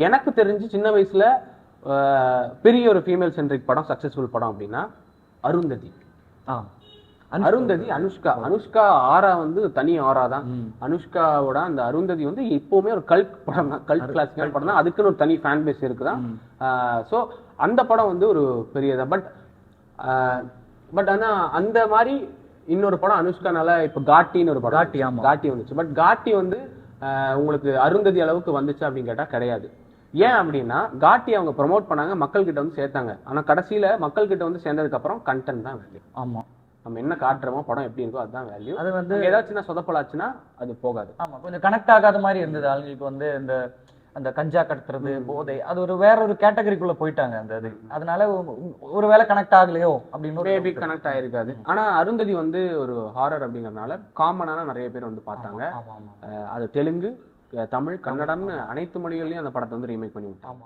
எனக்கு தெரிஞ்சு சின்ன வயசுல பெரிய ஒரு ஃபீமேல் சென்ட்ரிக் படம் சக்சஸ்ஃபுல் படம் அப்படின்னா அருந்ததி. அருந்ததி அனுஷ்கா ஆரா வந்து தனி ஆரா தான். அனுஷ்காவோட அந்த அருந்ததி வந்து எப்பவுமே ஒரு கல்ட் படம் தான், கல்ட் கிளாசிக்கல் படம் தான். அதுக்குன்னு ஒரு தனி ஃபேன் பேஸ் இருக்குதான். ஸோ அந்த படம் வந்து ஒரு பெரியதா. பட் ஆனா அந்த மாதிரி இன்னொரு படம் அனுஷ்கானால இப்ப காட்டின்னு ஒரு படம் காட்டி வந்துச்சு. பட் காட்டி வந்து உங்களுக்கு அருந்ததி அளவுக்கு வந்துச்சு அப்படின்னு கேட்டா கிடையாது. ஏன் அப்படின்னா காட்டி அவங்க ப்ரமோட் பண்ணாங்க, மக்கள் கிட்ட வந்து சேர்த்தாங்க. ஆனா கடைசியில மக்கள் கிட்ட வந்து சேர்ந்ததுக்கு அப்புறம் கண்டென்ட் தான் வேல்யூ. ஆமா, நம்ம என்ன காட்டுறோமோ படம் எப்படி இருக்கோ அதுதான் வேல்யூ. அது வந்து ஏதாச்சும் சொதப்பலாச்சுன்னா அது போகாது. ஆமா, கொஞ்சம் கனெக்ட் ஆகாத மாதிரி இருந்தது ஆளுங்களுக்கு. வந்து இந்த அந்த கஞ்சா கடத்துறது, போதை, அது ஒரு வேற ஒரு கேட்டகரிக்குள்ள போயிட்டாங்க அந்த இது. அதனால ஒரு வேளை கனெக்ட் ஆகலையோ அப்படின்னு மேபி கனெக்ட் ஆயிருக்காது. ஆனா அருந்ததி வந்து ஒரு ஹாரர் அப்படிங்கறதுனால காமனான நிறைய பேர் வந்து பார்த்தாங்க. அது தெலுங்கு, தமிழ், கன்னடம்னு அனைத்து மொழிகள்லயும் அந்த படத்தை வந்து ரீமேக் பண்ணி விட்டாங்க.